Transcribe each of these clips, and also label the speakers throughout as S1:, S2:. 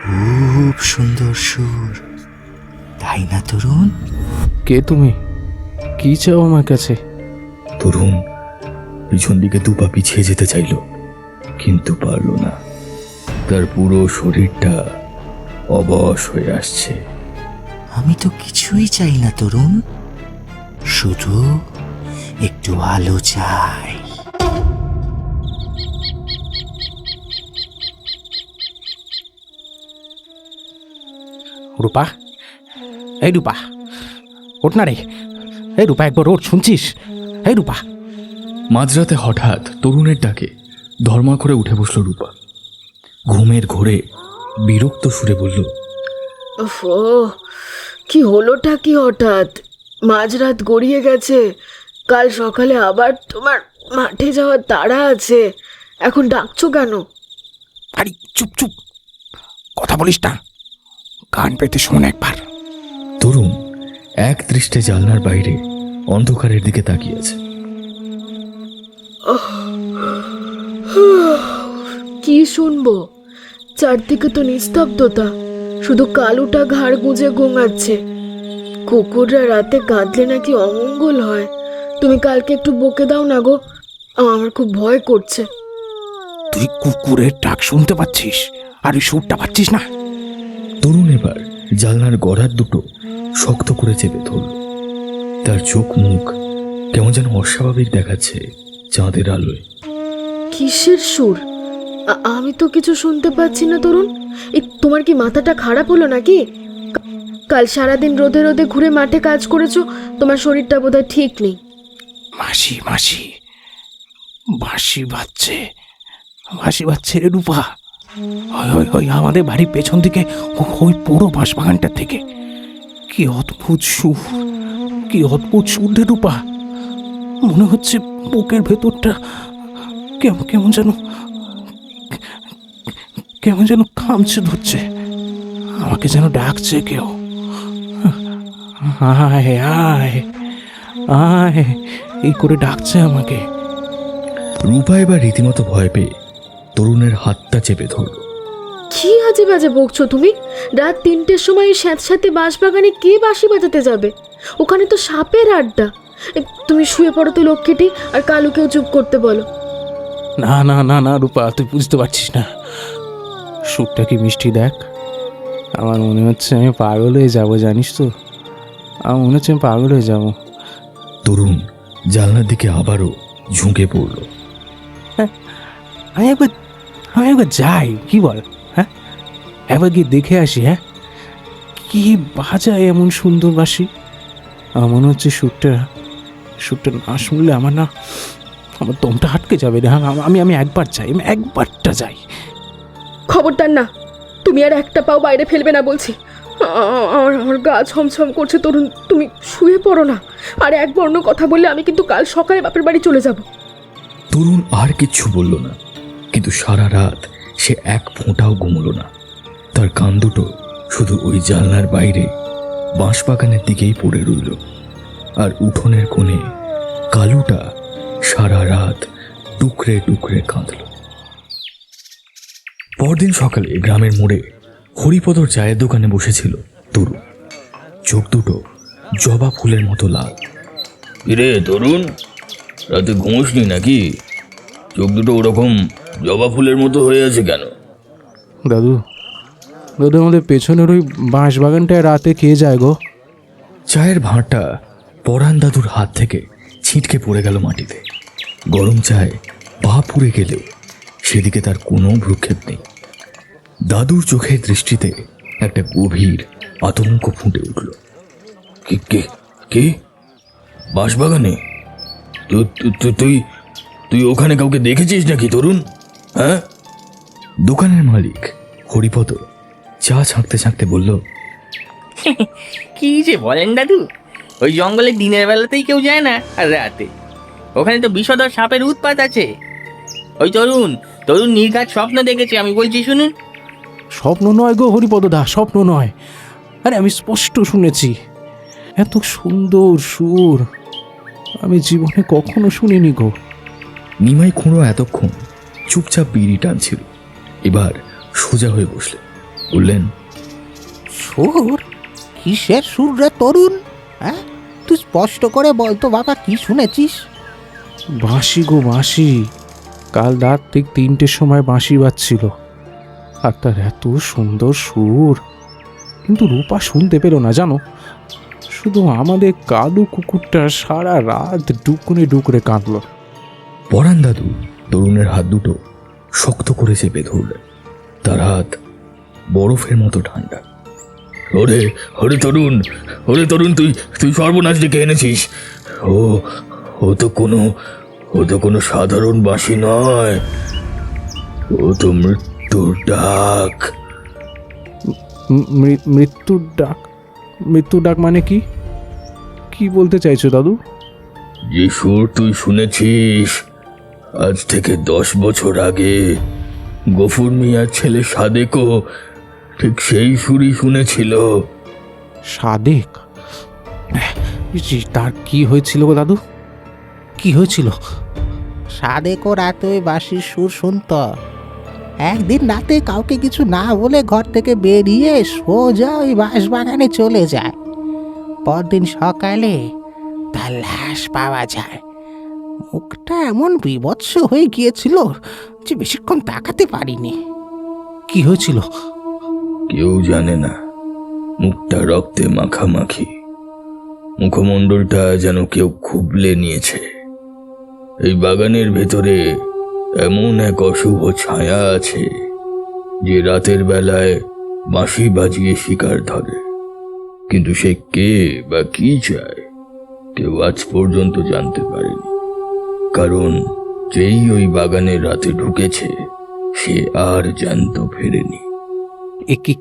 S1: খুব সুন্দর সুর, তাই না তরুণ?
S2: কে তুমি? কি চাও আমার কাছে?
S3: তরুণ পিছন দিকে দুপা পিছিয়ে যেতে চাইল, কিন্তু পারল না। তার পুরো শরীরটা অবশ হয়ে আসছে।
S1: আমি তো কিছুই চাই না তরুণ, শুধু একটু আলো চাই।
S2: রূপা, এই রূপা, ওঠ না রে। এই রূপা, একবার ওঠ, শুনছিস? এই রূপা।
S3: মাঝরাতে হঠাৎ তরুণের ডাকে ধর্মা করে উঠে বসল রূপা। ঘুমের ঘোরে বিরক্ত সুরে বলল,
S4: ও কি হলোটা কি হঠাৎ? মাঝরাত গড়িয়ে গেছে, কাল সকালে আবার তোমার মাঠে যাওয়ার তাড়া আছে, এখন ডাকছো কেন?
S2: আরে চুপ চুপ, কথা বলিস না, কান পেতে শোন একবার।
S3: তরুণ এক দৃষ্টে জানলার বাইরে অন্ধকারের দিকে তাকিয়ে আছে।
S4: কি শুনবো? চারদিকে তো নিস্তব্ধতা, শুধু কালুটা ঘাড় গুঁজে ঘুমাচ্ছে। কুকুররা রাতে কাঁদলে নাকি অমঙ্গল হয়। তুমি কালকে একটু বকে দাও না গো, আমার খুব ভয় করছে।
S2: তুই কুকুরের ডাক শুনতে পাচ্ছিস আর ওই সুরটা পাচ্ছিস না?
S3: তরুণ এবার জানলার গড়ার দুটো শক্ত করে চেপে ধরল। তার চোখ মুখ কেমন যেন অস্বাভাবিক দেখাচ্ছে চাঁদের আলোয়।
S4: কিসের সুর? আমি তো কিছু শুনতে পাচ্ছি না তরুণ। তোমার কি মাথাটা খারাপ হলো নাকি? কাল সারাদিন রোদে রোদে ঘুরে মাঠে কাজ করেছো, তোমার শরীরটা বোধহয় ঠিক নেই।
S2: মাসি মাসি, বাঁশি বাজছে, বাঁশি বাজছে রে রূপা। ওই ওই ওই আমাদের বাড়ির পেছন দিকে, ওই পুরো বাঁশবাগানটার থেকে। কি অদ্ভুত সুর, কি অদ্ভুত সুর রে রূপা। মনে হচ্ছে বুকের ভেতরটা কেমন কেমন যেন কেমন যেন খামচে ধরছে, আমাকে যেন ডাকছে কেউ। আয় আয় আয়, এই করে ডাকছে আমাকে।
S3: রূপা এবার রীতিমতো ভয় পেয়ে তরুণের হাতটা চেপে ধরল।
S4: কি আজে বাজে বকছো তুমি? রাত 3টের সময় স্যাঁতস্যাঁতে বাঁশবাগানে কে বাঁশি বাজাতে যাবে? ওখানে তো সাপের আড্ডা। তুমি শুয়ে পড়ো তো লক্ষ্মীটি, আর কালুকেও চুপ করতে বলো।
S2: না না না না রূপা, তুই বুঝতে পারছিস না। সুরটা কি মিষ্টি দেখ। আমার মনে হচ্ছে আমি পাগল হয়ে যাবো, জানিস তো? আমার মনে হচ্ছে আমি পাগল হয়ে যাবো।
S3: তরুণ জানলার দিকে আবারও ঝুঁকে পড়ল।
S2: আমি একবার যাই, কি বল? হ্যাঁ, একবার গিয়ে দেখে আসি। হ্যাঁ, কি বাজায় এমন সুন্দর বাঁশি। আমার মনে হচ্ছে সুরটা না শুনলে আমার দমটা আটকে যাবে রে। আমি একবার যাই, আমি একবারটা যাই।
S4: খবরদার না, তুমি আর একটা পাও বাইরে ফেলবে না বলছি। আমার গা ছমছম করছে তরুণ, তুমি শুয়ে পড়ো না। আর এক বর্ণ কথা বললে আমি কিন্তু কাল সকালে বাপের বাড়ি চলে যাব।
S3: তরুণ আর কিচ্ছু বলল না, কিন্তু সারা রাত সে এক ফোঁটাও ঘুমল না। তার কান দুটো শুধু ওই জানলার বাইরে বাঁশবাগানের দিকেই পড়ে রইল। আর উঠোনের কোণে কালুটা সারা রাত টুকরে টুকরে কাঁদল। পরদিন সকালে গ্রামের মোড়ে হরিপদর চায়ের দোকানে বসেছিল তরুণ। চোখ দুটো জবা ফুলের মতো লাল।
S5: কিরে তরুণ, রাতে ঘুমোসনি নাকি? চোখ দুটো ওরকম জবা ফুলের মতো হয়ে আছে কেন?
S2: দাদু, আমাদের পেছনের ওই বাঁশ বাগানটায় রাতে খেয়ে যায় গো।
S3: চায়ের ভাঁড়টা পরাণ দাদুর হাত থেকে ছিটকে পড়ে গেল মাটিতে। গরম চায় পা পুড়ে গেলেও সেদিকে তার কোনো ভ্রুক্ষেপ নেই। দাদুর চোখের দৃষ্টিতে একটা গভীর আতঙ্ক ফুটে উঠল।
S5: কে কে কে বাঁশবাগানে? তুই তুই ওখানে কাউকে দেখেছিস নাকি তরুণ? হ্যাঁ?
S3: দোকানের মালিক হরিপদ চা ছাঁকতে ছাঁকতে বলল,
S6: কি যে বলেন দাদু, ওই জঙ্গলে দিনের বেলাতেই কেউ যায় না, আর রাতে ওখানে তো বিষধর সাপের উৎপাত আছে। ওই তরুণ নির্ঘাত স্বপ্ন দেখেছে, আমি বলছি শুনুন।
S2: স্বপ্ন নয় গো হরিপদ দা, স্বপ্ন নয়। আরে আমি স্পষ্ট শুনেছি। এত সুন্দর সুর আমি জীবনে কখনো শুনিনি গো।
S3: নিমাই খুঁড়ো এতক্ষণ চুপচাপ বিড়ি টানছিল, এবার সোজা হয়ে বসলেন। বললেন,
S7: সুর? কিসের সুর রে তরুণ? হ্যাঁ, তুই স্পষ্ট করে বলতো বাবা, কি শুনেছিস?
S2: বাঁশি গো বাঁশি, কাল রাত ঠিক 3টের সময় বাঁশি বাজছিল, আর তার এত সুন্দর সুর। কিন্তু রূপা শুনতে পেল না জানো, শুধু আমাদের কালু কুকুরটা সারা রাত ডুকরে ডুকরে কাঁদল।
S3: পরাণ দাদু তরুণের হাত দুটো শক্ত করে চেপে ধরলেন। তার হাত বরফের মতো ঠান্ডা।
S5: ওরে ওরে তরুণ, তুই তুই সর্বনাশ ডেকে এনেছিস। ও ও তো কোনো সাধারণ বাঁশি নয়, ও তো মৃত্যুর ডাক।
S2: মৃত্যুর ডাক? মৃত্যুর ডাক মানে কি? কি বলতে চাইছো দাদু?
S5: যে সুর তুই শুনেছিস আজ থেকে 10 বছর আগে গফুর মিয়ার ছেলে সাদেকও ঠিক সেই সুরই শুনেছিল।
S2: সাদেক? তার কি হয়েছিল গো দাদু, কি হয়েছিল?
S7: সাদেকও রাতে ওই বাঁশির সুর শুনত। একদিন রাতে কাউকে কিছু না বলে ঘর থেকে বেরিয়ে সোজা ওই বাঁশবাগানে চলে যায়। পরদিন সকালে তার লাশ পাওয়া যায়। মুখটা এমন বিভৎস হয়ে গিয়েছিল যে বেশিক্ষণ তাকাতে পারিনি।
S2: কি হয়েছিল?
S5: কেউ জানে না, মুখটা রক্তে মাখামাখি, মুখমণ্ডলটা যেন কেউ খুবলে নিয়েছে। এই বাগানের ভেতরে এমন এক অশুভ ছায়া আছে যে রাতের বেলায় বাঁশি বাজিয়ে শিকার ধরে, কিন্তু সে কে বা কি চায় কেউ আজ পর্যন্ত জানতে পারেনি। কারণ যেই ওই বাগানে রাতে ঢুকেছে সে আর জ্যান্ত ফেরেনি।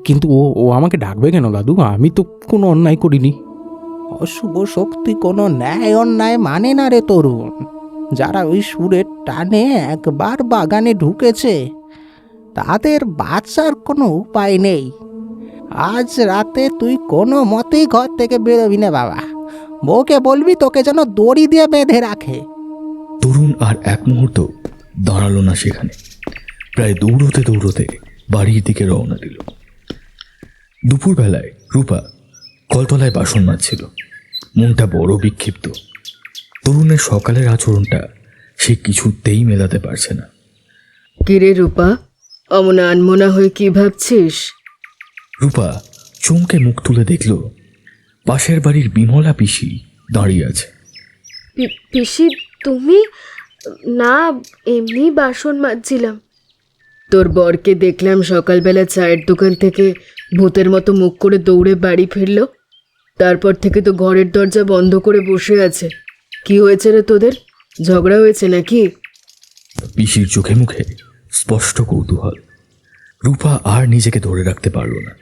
S2: কিন্তু ও ও আমাকে ডাকবে কেন দাদু? আমি তো কোনো অন্যায় করিনি।
S7: অশুভ শক্তি কোনো ন্যায় অন্যায় মানে না রে তরুণ। যারা ওই সুরের টানে একবার বাগানে ঢুকেছে তাদের বাঁচার কোনো উপায় নেই। আজ রাতে তুই কোনো মতেই ঘর থেকে বেরোবি না বাবা। বউকে বলবি তোকে যেন দড়ি দিয়ে বেঁধে রাখে।
S3: তরুণ আর এক মুহূর্ত দাঁড়ালো না সেখানে। প্রায় দৌড়তে দৌড়তে বাড়ির দিকে রওনা দিল। দুপুরবেলায় রূপা কলতলায় বাসন মাজছিল, মনটা বড় বিক্ষিপ্ত। তরুণের সকালের আচরণটা সে কিছুতেই মেলাতে পারছে না।
S4: কিরে রূপা, অমন আনমনা হয়ে কি ভাবছিস?
S3: রূপা চমকে মুখ তুলে দেখল পাশের বাড়ির বিমলা পিসি দাঁড়িয়ে আছে।
S4: পিসি তুমি? না, এমনি বাসন মাজছিলাম। তোর বরকে দেখলাম সকালবেলা চায়ের দোকান থেকে ভূতের মতো মুখ করে দৌড়ে বাড়ি ফিরল। তারপর থেকে তো ঘরের দরজা বন্ধ করে বসে আছে। কি হয়েছে রে তোদের? ঝগড়া হয়েছে নাকি?
S3: পিসির চোখে মুখে স্পষ্ট কৌতূহল। রূপা আর নিজেকে ধরে রাখতে পারল না।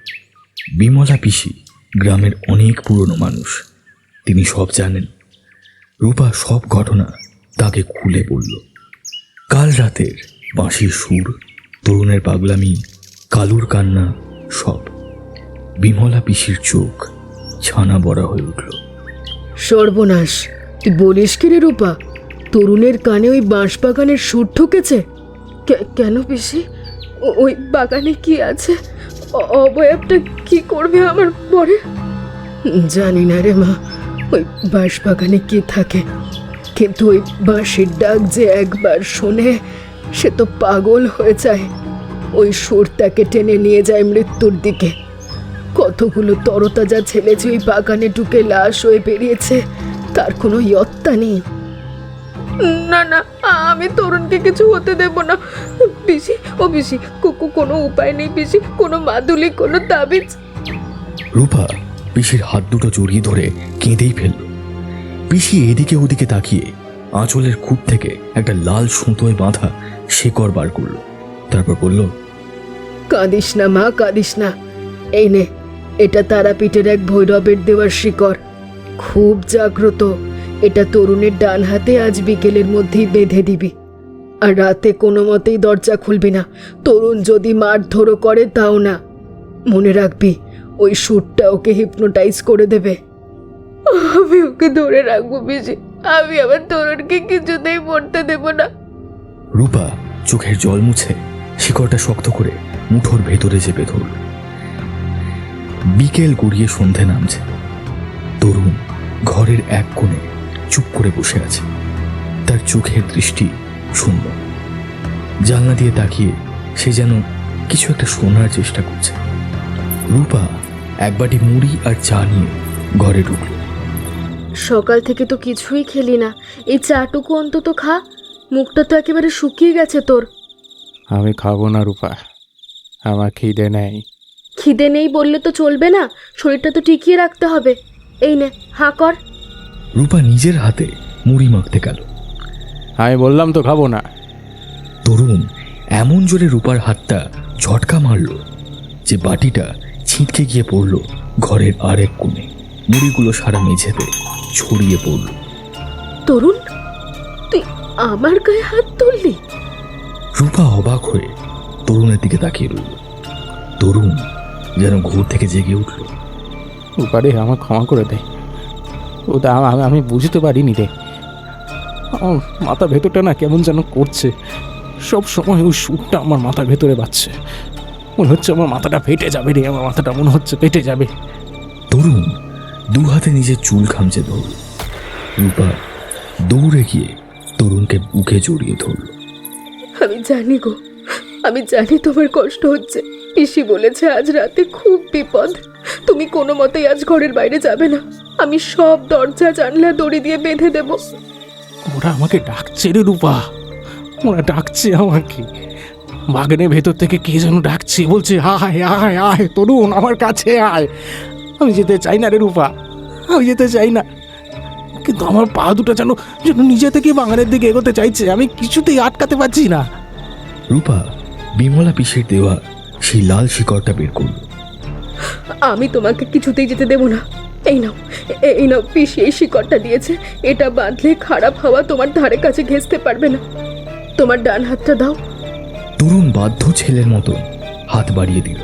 S3: বিমলা পিসি গ্রামের অনেক পুরনো মানুষ, তিনি সব জানেন। রূপা সব ঘটনা তাকে খুলে বলল। কাল রাতের বাঁশির সুর, তরুণের পাগলামি, কালুর কান্না, সব। বিমলা পিসির চোখ ছানা বড়া হয়ে উঠল।
S4: সর্বনাশ! তুই বলিস কি রে রূপা? তরুণের কানে ওই বাঁশবাগানের সুর ঢুকেছে? কেন পিসি? ওই বাগানে কি আছে? অবয়বটা কি করবে আমার পরে? জানি না রে মা, ওই বাঁশবাগানে কি থাকে, কিন্তু ওই বাঁশির ডাক যে একবার শোনে সে তো পাগল হয়ে যায়। ওই সুর তাকে টেনে নিয়ে যায় মৃত্যুর দিকে। কতগুলো তরতাজা ছেলে যে ওই বাগানে ঢুকে লাশ হয়ে বেরিয়েছে তার কোনো ইয়ত্তা নেই। না না, আমি তরুণকে কিছু হতে দেব না পিসি। ও পিসি, কোনো উপায় নেই পিসি? কোনো মাদুলি, কোনো তাবিজ?
S3: রূপা পিসির হাত দুটো জড়িয়ে ধরে কেঁদেই ফেলল। পিসি এদিকে ওদিকে তাকিয়ে আঁচলের খুঁট থেকে একটা লাল সুতোয় বাঁধা শেকড় বার করল। তারপর বলল,
S4: কাঁদিস না মা, কাঁদিস না। এই নে, এটা তারাপীঠের এক ভৈরবের দেওয়ার শিকড়, খুব জাগ্রত। এটা তরুণের ডান হাতে আজ বিকেলের মধ্যেই বেঁধে দিবি, আর রাতে কোনো মতেই দরজা খুলবি না। তরুণ যদি মারধরও করে তাও না। মনে রাখবি, ওই সুরটা ওকে হিপনোটাইজ করে দেবে। আমি ওকে ধরে রাখবো পিসি, আমি আমার তরুণকে কিছুতেই মরতে দেব না।
S3: রূপা চোখের জল মুছে শিকড়টা শক্ত করে মুঠোর ভেতরে চেপে ধরল। বিকেল গড়িয়ে সন্ধে নামছে। তরুণ ঘরের এক কোণে চুপ করে বসে আছে। তার চোখের দৃষ্টি শূন্য। জানলা দিয়ে তাকিয়ে সে যেন কিছু একটা শোনার চেষ্টা করছে। রূপা এক বাটি মুড়ি আর চা নিয়ে ঘরে ঢুকল।
S4: সকাল থেকে তো কিছুই খেলি না, এই চাটুকু অন্তত খা। মুখটা তো একেবারে শুকিয়ে গেছে তোর।
S2: আমি খাবো না রূপা, আমার খিদে নেই।
S4: খিদে নেই বললে তো চলবে না, শরীরটা তো টিকিয়ে রাখতে হবে। এই নে, হাঁ কর।
S3: রূপা নিজের হাতে মুড়ি মাখতে গেল।
S2: আমি বললাম তো খাবো না।
S3: তরুণ এমন জোরে রূপার হাতটা ঝটকা মারল যে বাটিটা ছিটকে গিয়ে পড়ল ঘরের আরেক কোণে। মুড়িগুলো সারা মেঝেতে ছড়িয়ে পড়ল।
S4: তরুণ, তুই আমার গায়ে হাত তুললি?
S3: রূপা অবাক হয়ে তরুণের দিকে তাকিয়ে রইল। তরুণ যেন ঘুর থেকে জেগে উঠল।
S2: রূপা রে, আমার ক্ষমা করে দে। ওটা আমি বুঝতে পারিনি রে। আমার মাথা ভেতরটা না কেমন যেন করছে। সব সময় ওই সুরটা আমার মাথার ভেতরে বাজছে। মনে হচ্ছে আমার মাথাটা ফেটে যাবে রে, আমার মাথাটা মনে হচ্ছে ফেটে যাবে।
S3: তরুণ দু হাতে নিজের চুল খামচে ধরল। রূপা দৌড়ে গিয়ে তরুণকে বুকে জড়িয়ে ধরল।
S4: আমি জানি গো, আমি জানি তোমার কষ্ট হচ্ছে। পিসি বলেছে আজ রাতে খুব বিপদ। তুমি কোনো মতেই আজ ঘরের বাইরে যাবে না। আমি সব দরজা জানলা দড়ি দিয়ে বেঁধে দেব।
S2: ওরা আমাকে ডাকছে রে রূপা, ওরা ডাকছে আমাকে। বাগানের ভেতর থেকে কে যেন ডাকছে, বলছে আয় আয় আয় তরুণ, আমার কাছে আয়। আমি যেতে চাই না রে রূপা, আমি যেতে চাই না। কিন্তু আমার পা দুটো যেন যেন নিজে থেকে বাগানের দিকে এগোতে চাইছে, আমি কিছুতেই আটকাতে পারছি না।
S3: রূপা বিমলা পিসের দেওয়া সেই লাল শিকড়টা বের করল।
S4: আমি তোমাকে কিছুতেই যেতে দেব না। এই নাও, এই নাও, পিসি এই শিকড়টা দিয়েছে। এটা বাঁধলে খারাপ হাওয়া তোমার ধারে কাছে ঘেঁষতে পারবে না। তোমার ডান হাতটা দাও।
S3: তরুণ বাধ্য ছেলের মতো হাত বাড়িয়ে দিল।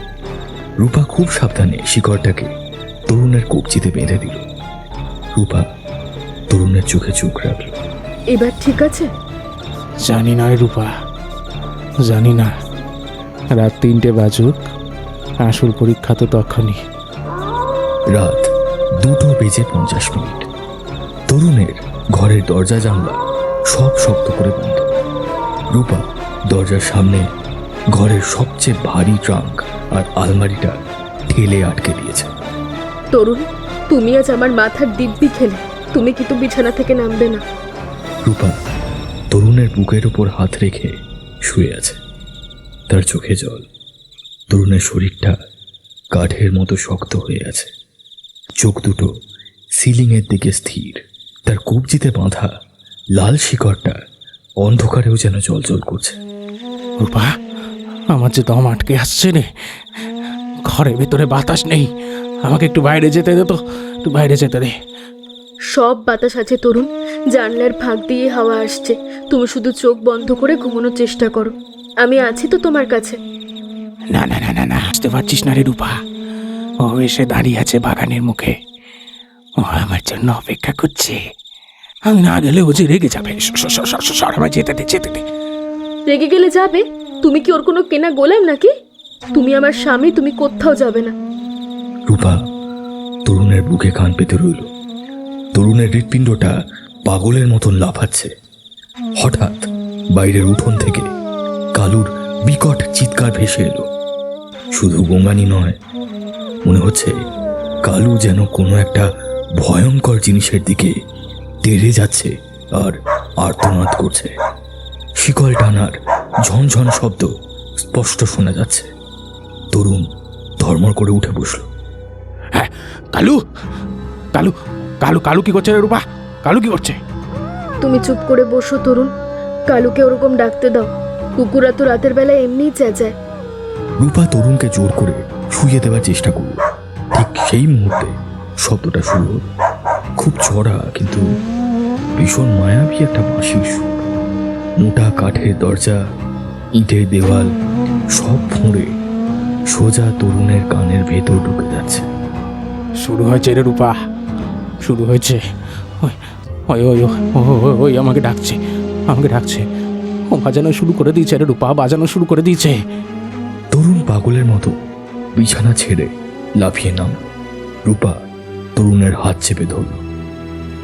S3: রূপা খুব সাবধানে শিকড়টাকে তরুণের কবজিতে বেঁধে দিল। রূপা তরুণের চোখে চোখ রাখল।
S4: এবার ঠিক আছে?
S2: জানি না রে রূপা, জানি না। রাত 3টে বাজুক, আসল পরীক্ষা তো তখনই।
S3: রাত 2:50 তরুণের ঘরের দরজা জানলা সব শক্ত করে বন্ধ। রূপা দরজার সামনে ঘরের সবচেয়ে ভারী ট্রাঙ্ক আর আলমারিটা ঠেলে আটকে দিয়েছে।
S4: তরুণ, তুমি আজ আমার মাথার দিব্যি খেলে। তুমি কিন্তু বিছানা থেকে নামবে না।
S3: রূপা তরুণের বুকের উপর হাত রেখে শুয়ে আছে। তার চোখে জল। তরুণের শরীরটা কাঠের মতো শক্ত হয়ে আছে। চোখ দুটো সিলিংয়ের দিকে স্থির। তার কবজিতে বাঁধা লাল শিকড়টা অন্ধকারেও যেন জলজল করছে।
S2: রূপা, আমার যে দম আটকে আসছে রে। ঘরের ভেতরে বাতাস নেই, আমাকে একটু বাইরে যেতে দে তো, একটু বাইরে যেতে দে।
S4: সব বাতাস আছে তরুণ, জানলার ফাঁক দিয়ে হাওয়া আসছে। তুমি শুধু চোখ বন্ধ করে ঘুমানোর চেষ্টা করো। আমি আছি তো তোমার কাছে।
S2: না না না না না, আসতে পারছিস না রে রূপা। ও এসে দাঁড়িয়ে আছে বাগানের মুখে, ও আমার জন্য অপেক্ষা করছে। আমি না গেলে ও যে রেগে যাবে। সর, আমায় যেতে দে, যেতে দে।
S4: রেগে গেলে যাবে? তুমি কি ওর কোনো কেনা গোলাম নাকি? তুমি আমার স্বামী, তুমি কোথাও যাবে না।
S3: রূপা তরুণের বুকে কান পেতে রইল। তরুণের হৃৎপিণ্ডটা পাগলের মতন লাফাচ্ছে। হঠাৎ বাইরের উঠোন থেকে কালুর বিকট চিৎকার ভেসে এলো। শুধু গোঙানি নয়, মনে হচ্ছে কালু যেন কোনো একটা ভয়ঙ্কর জিনিসের দিকে তেড়ে যাচ্ছে আর আর্তনাদ করছে। শিকল টানার ঝনঝন শব্দ স্পষ্ট শোনা যাচ্ছে। তরুণ ধর্মর করে উঠে বসল।
S2: হ্যাঁ, কালু কালু কালু কালু কি করছে রে রূপা? কালু কি করছে?
S4: তুমি চুপ করে বসো তরুণ। কালুকে ওরকম ডাকতে দাও। কুকুরা তো রাতের বেলা এমনিই চেঁচায়।
S3: রূপা তরুণকে জোর করে শুইয়ে দেওয়ার চেষ্টা করল। ঠিক সেই মুহূর্তে শব্দটা শুরু হল। খুব চড়া কিন্তু ভীষণ মায়াবী একটা বাঁশির সুর। মোটা কাঠের দরজা, ইটের দেওয়াল সব ফুঁড়ে সোজা তরুণের কানের ভেতর ঢুকে যাচ্ছে।
S2: শুরু হয়েছে রে রূপা, শুরু হয়েছে। ওই ওই ওই ওই ওই আমাকে ডাকছে, আমাকে ডাকছে। ও বাজানো শুরু করে দিয়েছে রে রূপা, বাজানো শুরু করে দিয়েছে।
S3: তরুণ পাগলের মতো বিছানা ছেড়ে লাফিয়ে নাম। রূপা তরুণের হাত চেপে ধরল।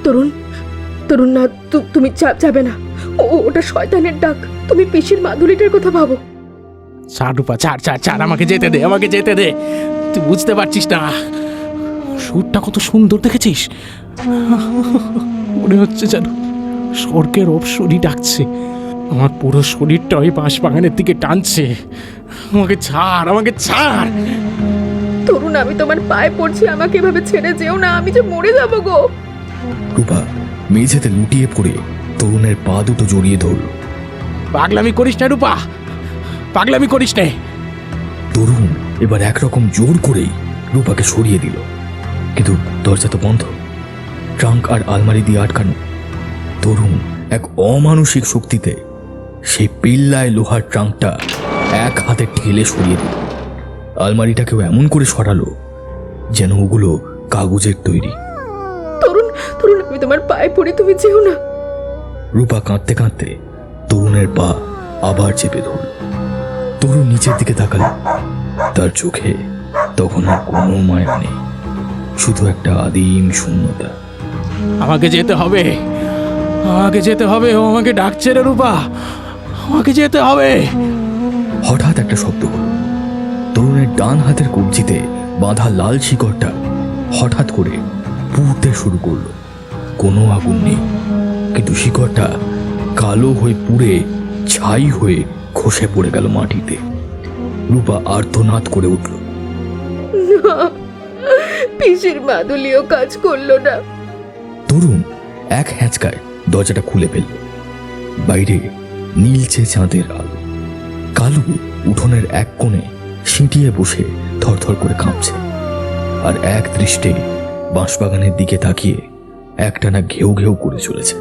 S4: তরুণ, তরুণ না, তুমি যাবে না। ওটা শয়তানের ডাক। তুমি পিসির মাদুলিটার কথা ভাবো।
S2: ছাড় রূপা, ছাড় ছাড় ছাড়, আমাকে যেতে দে, আমাকে যেতে দে। তুই বুঝতে পারছিস না সুরটা কত সুন্দর, দেখেছিস? মনে হচ্ছে যেন স্বর্গের অপসরী ডাকছে। আমার পুরো শরীরটা ওই বাঁশবাগানের দিকে টানছে। আমাকে ছাড়, আমাকে ছাড়।
S4: তরুণ, আমি তোমার পায়ে পড়ছি, আমাকে এভাবে ছেড়ে যেও না, আমি যে মরে যাবো গো।
S3: রূপা মেঝেতে লুটিয়ে পড়ে তরুণের পা দুটো জড়িয়ে ধরল।
S2: পাগলামি করিস না রূপা, পাগলামি করিস না।
S3: তরুণ এবার একরকম জোর করেই রূপাকে সরিয়ে দিল, কিন্তু দরজা তো বন্ধ, ট্রাঙ্ক আর আলমারি দিয়ে আটকানো। তরুণ এক অমানসিক শক্তিতে সেই পিল্লায় লোহার ট্রাঙ্কটা এক হাতে ঠেলে সরিয়ে দিল। আলমারিটাকেও এমন করে সরালো যেন ওগুলো কাগজের তৈরি।
S4: তরুণ, তরুণ, আমি তোমার পায়ে পড়ি, তুমি যেও না।
S3: রূপা কাঁদতে কাঁদতে তরুণের পা আবার চেপে ধরল। তরুণ নিচের দিকে তাকালো। তার চোখে তখন আর কোনো মায়া নেই, শুধু একটা আদিম শূন্যতা।
S2: আমাকে যেতে হবে, আমাকে যেতে হবে। ও আমাকে ডাকছে রে রূপা, আমাকে যেতে হবে।
S3: হঠাৎ একটা শব্দ হলো। তরুণের ডান হাতের কবজিতে বাঁধা লাল শিকড়টা হঠাৎ করে পুড়তে শুরু করলো। কোনো আগুন নেই, কিন্তু শিকড়টা কালো হয়ে পুড়ে ছাই হয়ে খসে পড়ে গেল মাটিতে। রূপা আর্তনাদ করে উঠল।
S4: না, পিসির মাদুলিও কাজ করলো না।
S3: তরুণ এক হ্যাঁচকায় দরজাটা খুলে ফেলল। বাইরে নীলচে চাঁদের আলো। কালু উঠোনের এক কোণে সিঁটিয়ে বসে থরথর করে কাঁপছে, আর এক দৃষ্টে বাঁশবাগানের দিকে তাকিয়ে একটানা ঘেউ ঘেউ করে চলেছে।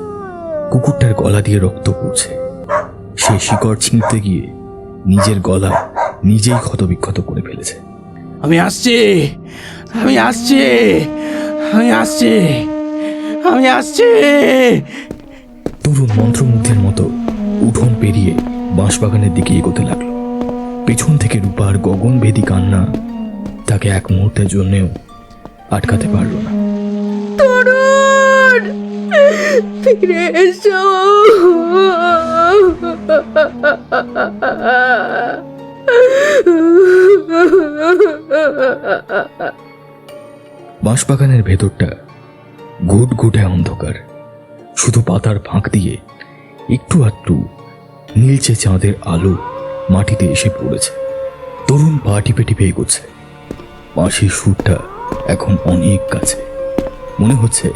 S3: কুকুরটার গলা দিয়ে রক্ত পড়ছে। সে শিকড় ছিঁড়তে গিয়ে নিজের গলা নিজেই ক্ষতবিক্ষত করে ফেলেছে।
S2: আমি আসছি, আমি আসছি, আমি আসছি, আমি আসছি।
S3: তরুণ মন্ত্রমুগ্ধের মতো উঠোন পেরিয়ে বাঁশবাগানের দিকে এগোতে লাগলো। পেছন থেকে রূপার গগনভেদী কান্না তাকে এক মুহূর্তের জন্যেও আটকাতে পারল না।
S4: তরুণ, ফিরে এসো।
S3: বাঁশবাগানের ভেতরটা ঘুটঘুটে অন্ধকার। শুধু পাতার ফাঁক দিয়ে একটু আধটু নীলচে চাঁদের আলো মাটিতে এসে পড়েছে। তরুণ পা টিপে টিপে এগোচ্ছে। বাঁশির সুরটা এখন অনেক কাছে, মনে হচ্ছে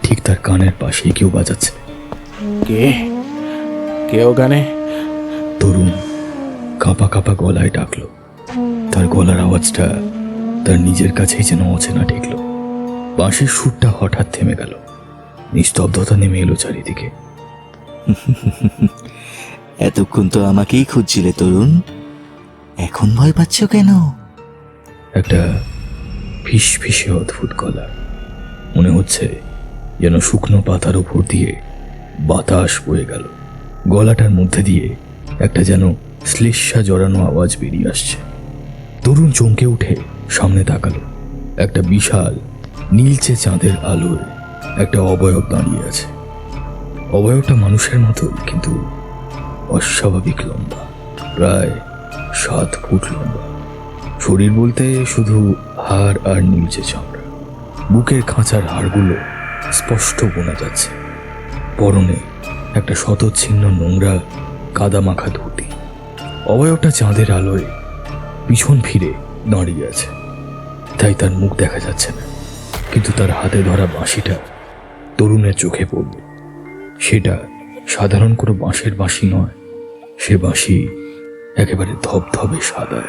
S3: ঠিক তার কানের পাশে কেউ বাজাচ্ছে।
S2: কে কে ওখানে?
S3: তরুণ কাঁপা কাঁপা গলায় ডাকলো। তার গলার আওয়াজটা তার নিজের কাছেই যেন অচেনা ঠেকলো। বাঁশির সুরটা হঠাৎ থেমে গেল। নিস্তব্ধতা নেমে এলো চারিদিকে।
S1: এতক্ষণ তো আমাকেই খুঁজছিলে তরুণ, এখন ভয় পাচ্ছ কেন?
S3: একটা ফিস ফিসে অদ্ভুত গলা, মনে হচ্ছে যেন শুকনো পাতার উপর দিয়ে বাতাস বয়ে গেল। গলাটার মধ্যে দিয়ে একটা যেন শ্লেষ্মা জড়ানো আওয়াজ বেরিয়ে আসছে। তরুণ চমকে উঠে সামনে তাকালো। একটা বিশাল নীলচে চাঁদের আলোয় একটা অবয়ব দাঁড়িয়ে আছে। অবয়বটা মানুষের মতো, কিন্তু অস্বাভাবিক লম্বা, প্রায় 7 ফুট লম্বা। শরীর বলতে শুধু হাড় আর নীলচে চামড়া। বুকের খাঁচার হাড়গুলো স্পষ্ট বোনা যাচ্ছে। পরনে একটা শতচ্ছিন্ন নোংরা কাদা মাখা ধুতি। অবয়বটা চাঁদের আলোয় পিছন ফিরে দাঁড়িয়ে আছে, তাই তার মুখ দেখা যাচ্ছে না। কিন্তু তার হাতে ধরা বাঁশিটা তরুণের চোখে পড়ল। সেটা সাধারণ কোনো বাঁশের বাঁশি নয়, সে বাঁশি একেবারে ধবধবে সাদা।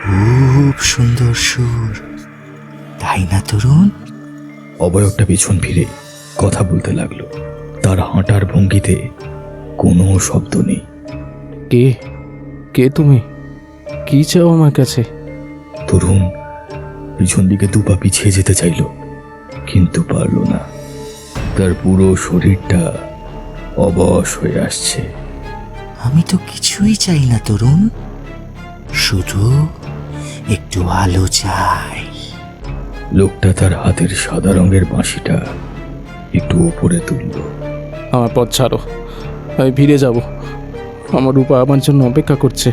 S1: খুব সুন্দর সুর, তাই না তরুণ?
S3: অবয়বটা পিছন ফিরে কথা বলতে লাগলো। তার হাঁটার ভঙ্গিতে কোনো শব্দ নেই।
S2: কে কে তুমি? কি চাও আমার কাছে?
S3: তরুণ পিছন দিকে দুপা পিছিয়ে যেতে চাইল, কিন্তু পারল না। তার পুরো শরীরটা অবশ হয়ে আসছে।
S1: আমি তো কিছুই চাই না তরুণ, শুধু একটু আলো চাই।
S3: লোকটা তার হাতের সাদা রঙের বাঁশিটা একটু ওপরে তুলল।
S2: আমার পথ ছাড়ো, আমি ফিরে যাব। আমার রূপা আমার জন্য অপেক্ষা করছে।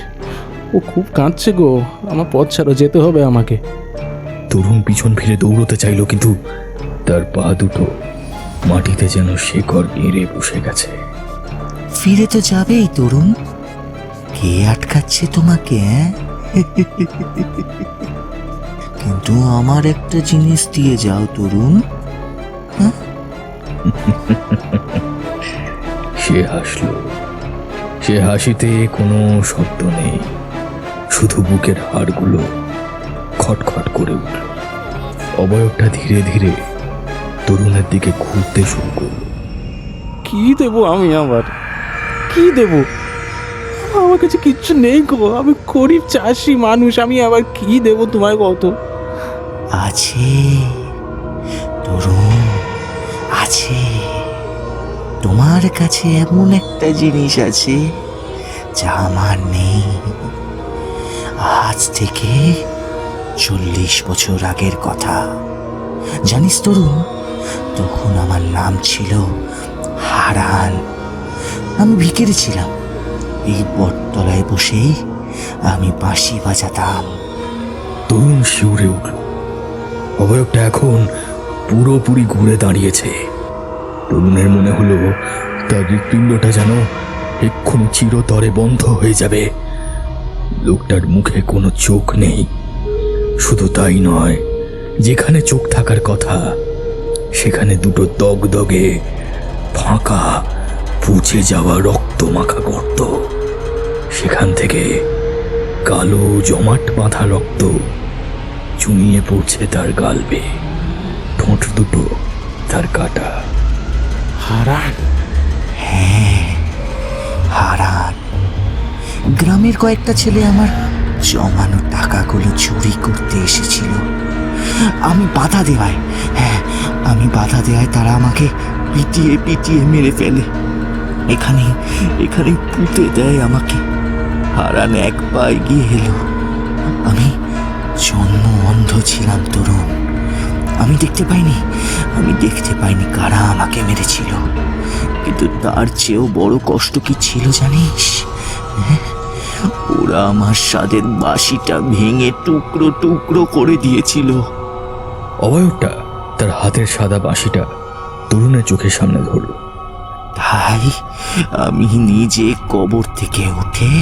S2: ও খুব কাঁদছে গো, আমার পথ ছাড়ো, যেতে হবে আমাকে।
S3: তরুণ পিছন ফিরে দৌড়তে চাইল, কিন্তু তার পা দুটো মাটিতে যেন শেকড় গেড়ে বসে গেছে।
S1: ফিরে তো যাবেই তরুণ, কে আটকাচ্ছে তোমাকে? কিন্তু আমার একটা জিনিস দিয়ে যাও তরুণ।
S3: সে হাসল। সে হাসিতে কোনো শব্দ নেই, শুধু বুকের হাড়গুলো খটখট করে উঠল। অবয়বটা ধীরে ধীরে তরুণের দিকে ঘুরতে শুরু করল।
S2: কি দেবো আমি? আবার কি দেবো? আমার কাছে কিচ্ছু নেই গো, আমি গরিব চাষি মানুষ, আমি আবার কি দেবো তোমায়? কত
S1: আছে তরুণ, আছে। তোমার কাছে এমন একটা জিনিস আছে যা আমার নেই। আজ থেকে 40 বছর আগের কথা। জানিস তরুণ, তখন আমার নাম ছিল হারান। আমি ভিখারি ছিলাম। এই বটতলায় বসেই আমি বাঁশি বাজাতাম।
S3: তরুণ শিউরে উঠল। অবয়বটা এখন পুরোপুরি ঘুরে দাঁড়িয়েছে। তরুণের মনে হলো তার হৃৎপিণ্ডটা যেন এক্ষুনি চিরতরে বন্ধ হয়ে যাবে। লোকটার মুখে কোনো চোখ নেই। শুধু তাই নয়, যেখানে চোখ থাকার কথা সেখানে দুটো দগদগে ফাঁকা পুঁছে যাওয়া রক্ত মাখা গর্ত। সেখান থেকে কালো জমাট বাঁধা রক্ত চুনিয়ে পড়ছে তার গালবে। ঠোঁট দুটো তার কাটা।
S2: হারান?
S1: হ্যাঁ, হারান। গ্রামের কয়েকটা ছেলে আমার জমানো টাকাগুলো চুরি করতে এসেছিল। আমি বাধা দেওয়ায়, আমি বাধা দেওয়ায় তারা আমাকে পিটিয়ে পিটিয়ে মেরে ফেলে। এখানে পুঁতে দেয় আমাকে। হারান এক পা এগিয়ে এলো। আমি জন্ম অন্ধ ছিলাম তরুণ। আমি দেখতে পাইনি কারা আমাকে মেরেছিল। কিন্তু তার চেয়েও বড় কষ্ট কি ছিল জানিস? ওরা আমার স্বাদের বাঁশিটা ভেঙে টুকরো টুকরো করে দিয়েছিল।
S3: অবয়বটা তার হাতের সাদা বাঁশিটা তরুণের চোখের সামনে ধরল।
S1: তাই আমি নিজে কবর থেকে উঠে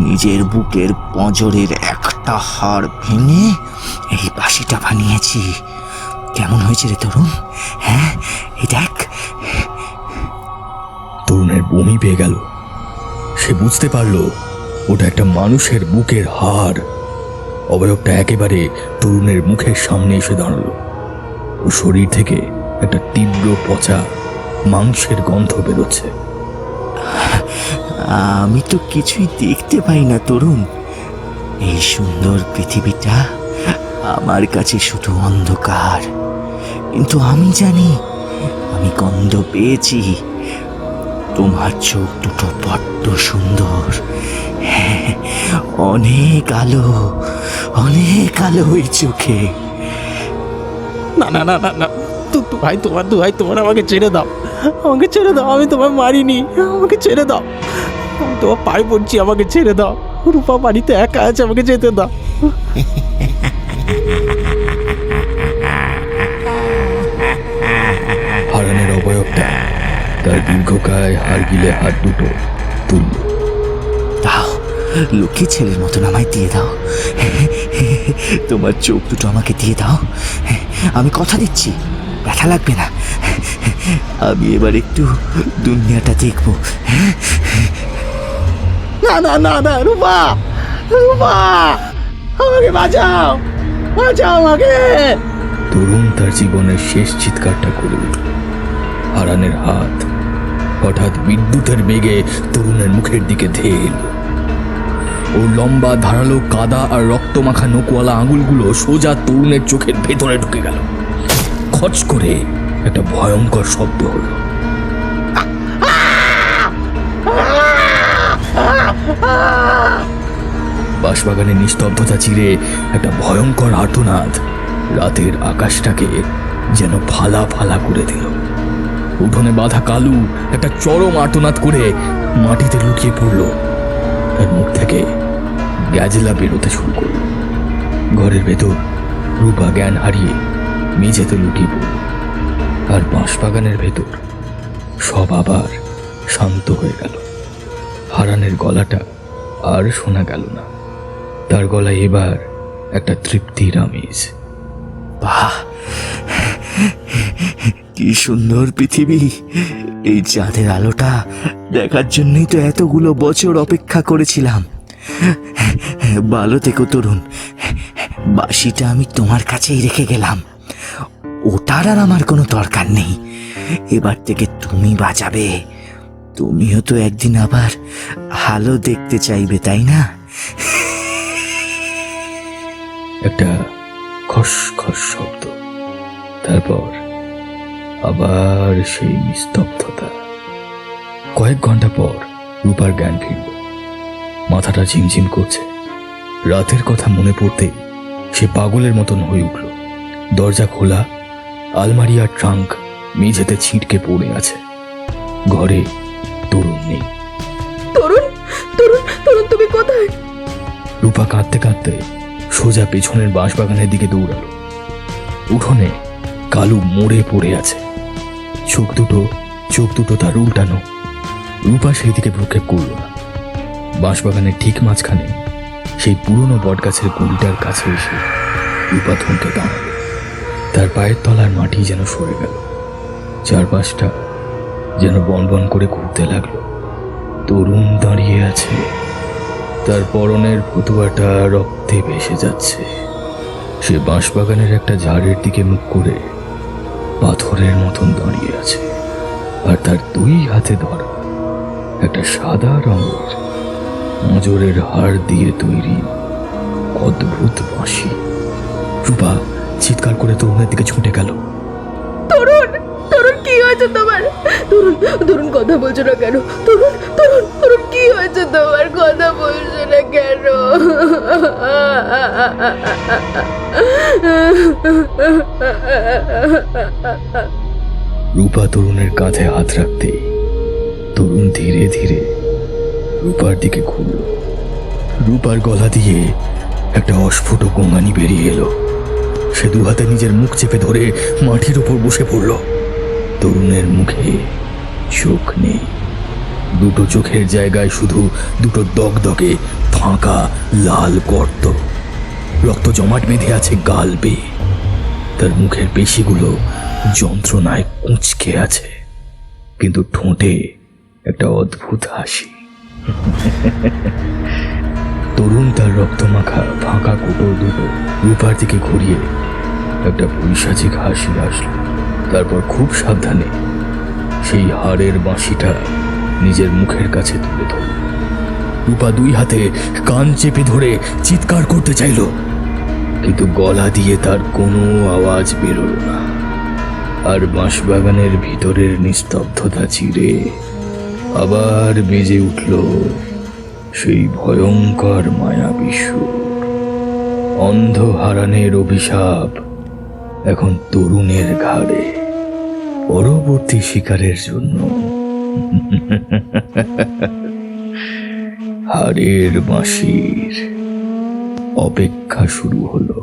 S1: নিজের বুকের পঁজরের একটা হাড় ভেঙে এই বাঁশিটা বানিয়েছি। কেমন হয়েছে রে তরুণ? হ্যাঁ, এই দেখ।
S3: তরুণের বমি পেয়ে গেল। সে বুঝতে পারলো ওটা একটা মানুষের বুকের হাড়। অবয়বটা একেবারে তরুণের মুখের সামনে এসে দাঁড়ালো। ও শরীর থেকে একটা তীব্র পচা মাংসের গন্ধ বেরোচ্ছে।
S1: আমি তো কিছুই দেখতে পাই না তরুণ। এই সুন্দর পৃথিবীটা আমার কাছে শুধু অন্ধকার। কিন্তু আমি জানি আমি গন্ধ পেয়েছি। তোমার চোখ দুটো বড্ড সুন্দর। হ্যাঁ, অনেক আলো ওই চোখে।
S2: না না না না না, ভাই, তোমার আমাকে ছেড়ে দাও, আমি তোমায় মারিনি, আমাকে ছেড়ে দাও। আমি তোমার পায়ে পড়ছি, আমাকে ছেড়ে দাও। রূপা বাড়িতে একা আছে, আমাকে যেতে দাও।
S3: হারানের অবয়বটা তার দীর্ঘকায় হাড়গিলে হাত দুটো তুলল।
S1: দাও, লক্ষ্মী ছেলের মতন আমায় দিয়ে দাও। তোমার চোখ দুটো আমাকে দিয়ে দাও। আমি কথা দিচ্ছি, ব্যথা লাগবে না। আমি এবার একটু দুনিয়াটা দেখবো।
S2: না না না না, রূপা, আমাকে বাঁচাও আমাকে।
S3: তরুণ তার জীবনের শেষ চিৎকারটা করে উঠল। হারানের হাত হঠাৎ বিদ্যুতের বেগে তরুণের মুখের দিকে ধেয়ে এল। ওর লম্বা ধারালো কাদা আর রক্তমাখা নখওয়ালা আঙুলগুলো সোজা তরুণের চোখের ভেতরে ঢুকে গেল। খচ করে একটা ভয়ঙ্কর শব্দ হলো। বাঁশবাগানের নিস্তব্ধতা চিরে একটা ভয়ঙ্কর আর্তনাদ রাতের আকাশটাকে যেন ফালা ফালা করে দিল। উঠোনে বাঁধা কালু একটা চরম আর্তনাদ করে মাটিতে লুকিয়ে পড়ল। তার মুখ থেকে গ্যাজেলা বেরোতে শুরু করল। ঘরের ভেতর রূপা জ্ঞান হারিয়ে মেঝেতে লুকিয়ে পড়ল। আর বাঁশবাগানের ভেতর সব আবার শান্ত হয়ে গেল। হারানের গলাটা আর শোনা গেল না। তার গলায় এবার একটা তৃপ্তির আমেজ।
S1: বাহ, কি সুন্দর পৃথিবী! এই চাঁদের আলোটা দেখার জন্যই তো এতগুলো বছর অপেক্ষা করেছিলাম। ভালো থেকো তরুণ। বাঁশিটা আমি তোমার কাছেই রেখে গেলাম। ওটার আর আমার কোনো দরকার নেই। এবার থেকে তুমি বাজাবে। তুমিও তো একদিন আবার আলো দেখতে চাইবে, তাই না?
S3: একটা খস খস শব্দ, তারপর আবার সেই নিস্তব্ধতা। কয়েক ঘন্টা পর রূপার জ্ঞান ফিরল। মাথাটা ঝিমঝিম করছে। রাতের কথা মনে পড়তে সে পাগলের মতন হয়ে উঠল। দরজা খোলা, আলমারি আর ট্রাঙ্ক মেঝেতে ছিটকে পড়ে আছে। ঘরে তরুণ নেই।
S4: তরুণ, তরুণ, তরুণ, তুমি কোথায়?
S3: রূপা কাঁদতে কাঁদতে সোজা পেছনের বাঁশবাগানের দিকে দৌড়ালো। উঠোনে কালু মরে পড়ে আছে। চোখ দুটো তার উল্টানো। রূপা সেই দিকে ভ্রুক্ষেপ করল না। বাঁশবাগানের ঠিক মাঝখানে সেই পুরনো বটগাছের গুড়িটার কাছে এসে রূপা থমকে দাঁড়ালো। তার পায়ের তলার মাটি যেন সরে গেল। চারপাশটা যেন বনবন করে ঘুরতে লাগলো। তরুণ দাঁড়িয়ে আছে। তার পরনের ফতুয়াটা রক্তে ভেসে যাচ্ছে। সে বাঁশবাগানের একটা ঝাড়ের দিকে মুখ করে পাথরের মতন দাঁড়িয়ে আছে। আর তার দুই হাতে ধরা একটা সাদা রঙের নজরের হাড় দিয়ে তৈরি অদ্ভুত বাঁশি। রূপা চিৎকার করে তরুণের দিকে ছুটে গেল।
S4: তরুণ, তরুণ, কি হয়েছে তোমার? তরুণ, তরুণ, কথা বলছো না কেন? তরুণ, তরুণ, তরুণ, কি হয়েছে তোমার? কথা বলছো না কেন?
S3: রূপা তরুণের কাঁধে হাত রাখতে তরুণ ধীরে ধীরে রূপার দিকে ঘুরল। রূপার গলা দিয়ে একটা অস্ফুট গোঙানি বেরিয়ে এলো। সে দু হাতে নিজের মুখ চেপে ধরে মাটির উপর বসে পড়ল। তরুণের মুখে চোখ নেই। দুটো চোখের জায়গায় শুধু দুটো দগদগে ফাঁকা লাল গর্ত। রক্ত জমাট বেঁধে আছে গাল বেয়ে। তার মুখের পেশিগুলো যন্ত্রণায় কুঁচকে আছে, কিন্তু ঠোঁটে একটা অদ্ভুত হাসি। তরুণ তার রক্তমাখা ফাঁকা কোটর দুটো রূপার দিকে ঘুরিয়ে একটা পৈশাচিক হাসি আসলো। তারপর খুব সাবধানে সেই হাড়ের বাঁশিটা নিজের মুখের কাছে তুলে ধরল। রূপা দুই হাতে কান চেপে ধরে চিৎকার করতে চাইল, কিন্তু গলা দিয়ে তার কোনো আওয়াজ বেরোল না। আর বাঁশবাগানের ভিতরের নিস্তব্ধতা চিরে আবার বেজে উঠল সেই ভয়ঙ্কর মায়াবী সুর। অন্ধ হারানের অভিশাপ এখন তরুণের ঘাড়ে, পরবর্তী শিকারের জন্য হাড়ের বাঁশির অপেক্ষা শুরু হলো।